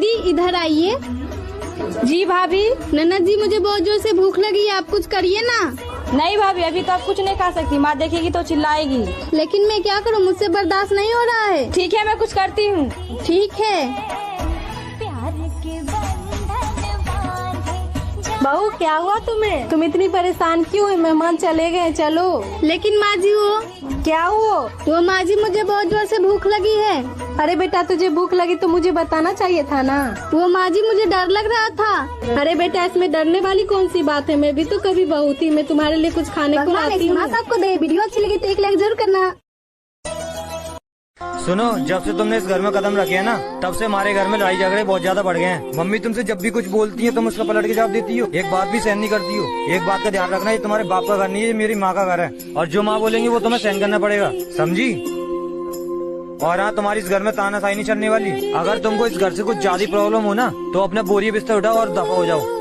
दीदी इधर आइए। जी भाभी। ननद जी मुझे बहुत जोर से भूख लगी है, आप कुछ करिए ना। नहीं भाभी, अभी तो आप कुछ नहीं खा सकती, माँ देखेगी तो चिल्लाएगी। लेकिन मैं क्या करूँ, मुझसे बर्दाश्त नहीं हो रहा है। ठीक है, मैं कुछ करती हूँ। ठीक है। बहू क्या हुआ तुम्हें? तुम इतनी परेशान क्यों है? मेहमान चले गए, चलो। लेकिन माँ जी वो क्या हुआ? वो माँ जी मुझे बहुत जोर से भूख लगी है। अरे बेटा, तुझे भूख लगी तो मुझे बताना चाहिए था ना। वो माँ जी मुझे डर लग रहा था। अरे बेटा, इसमें डरने वाली कौन सी बात है? मैं भी तो कभी बहू थी, मैं तुम्हारे लिए कुछ खाने को लाती हूँ। आपको दे वीडियो अच्छी लगी तो एक लाइक जरूर करना। सुनो, जब से तुमने इस घर में कदम रखे है ना, तब से हमारे घर में लड़ाई झगड़े बहुत ज्यादा बढ़ गए हैं। मम्मी तुमसे जब भी कुछ बोलती है तुम उसका पलट के जवाब देती हो, एक बात भी सहन नहीं करती हो। एक बात का ध्यान रखना, ये तुम्हारे बाप का घर नहीं है, ये मेरी माँ का घर है, और जो माँ बोलेंगी वो तुम्हें सहन करना पड़ेगा, समझी? और हाँ, तुम्हारी इस घर में तानाशाही नहीं चलने वाली। अगर तुमको इस घर से कुछ ज्यादा प्रॉब्लम हो ना, तो अपने बोरिए बिस्तर उठाओ और दफा हो जाओ।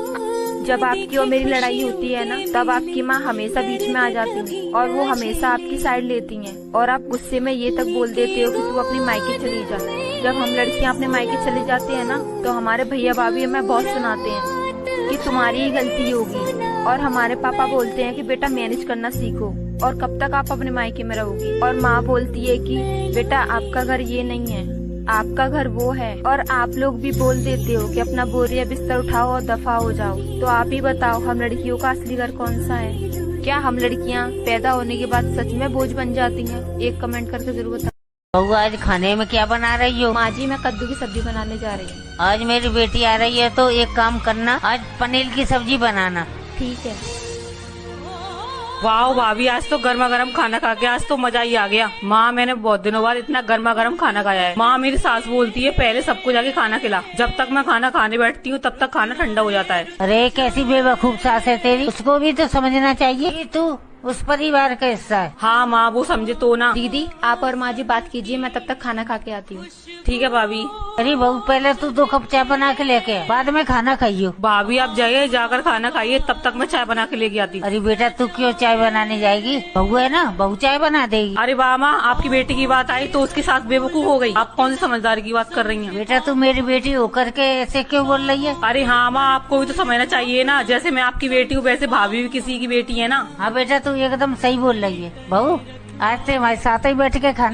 जब आपकी और मेरी लड़ाई होती है ना, तब आपकी माँ हमेशा बीच में आ जाती है और वो हमेशा आपकी साइड लेती हैं, और आप गुस्से में ये तक बोल देते हो कि तू अपनी मायके चली जा। जब हम लड़कियां अपने मायके चले जाते हैं ना, तो हमारे भैया भाभी हमें बहुत सुनाते हैं कि तुम्हारी ही गलती होगी, और हमारे पापा बोलते हैं कि बेटा मैनेज करना सीखो, और कब तक आप अपने मायके में रहोगी। और माँ बोलती है कि बेटा आपका घर ये नहीं है, आपका घर वो है। और आप लोग भी बोल देते हो कि अपना बोरिया बिस्तर उठाओ और दफा हो जाओ। तो आप ही बताओ, हम लड़कियों का असली घर कौन सा है? क्या हम लड़कियां पैदा होने के बाद सच में बोझ बन जाती हैं? एक कमेंट करके जरूर बताओ। बहू, आज खाने में क्या बना रही हो? माँ जी, मैं कद्दू की सब्जी बनाने जा रही हूँ। आज मेरी बेटी आ रही है, तो एक काम करना, आज पनीर की सब्जी बनाना। ठीक है। वाह भाभी, आज तो गर्मा गर्म खाना खा के आज तो मजा ही आ गया। माँ, मैंने बहुत दिनों बाद इतना गर्मा गर्म खाना खाया है। माँ, मेरी सास बोलती है पहले सबको जाके खाना खिला, जब तक मैं खाना खाने बैठती हूँ तब तक खाना ठंडा हो जाता है। अरे कैसी बेवकूफ सास है तेरी, उसको भी तो समझना चाहिए कि तू उस परिवार का हिस्सा है। हाँ माँ, वो समझे तो ना। दीदी, आप और माँ जी बात कीजिए, मैं तब तक खाना खा के आती हूँ। ठीक है भाभी। अरे बहू, पहले तू 2 कप चाय बना के लेके आ, बाद में खाना खाइयो। भाभी आप जाइए, जाकर खाना खाइए, तब तक मैं चाय बना के लेके आती हूँ। अरे बेटा, तू क्यों चाय बनाने जाएगी? बहू है ना, बहू चाय बना देगी। अरे वाह माँ, आपकी बेटी की बात आई तो उसकी सास बेवकूफ हो गई। आप कौन सी समझदारी की बात कर रही हैं? बेटा, तू मेरी बेटी होकर के ऐसे क्यों बोल रही है? अरे हाँ माँ, आपको भी तो समझना चाहिए ना, जैसे मैं आपकी बेटी हूँ वैसे भाभी भी किसी की बेटी है ना। हाँ बेटा, तू एकदम सही बोल रही है। बहू, आज से हमारे साथ ही बैठ के खाना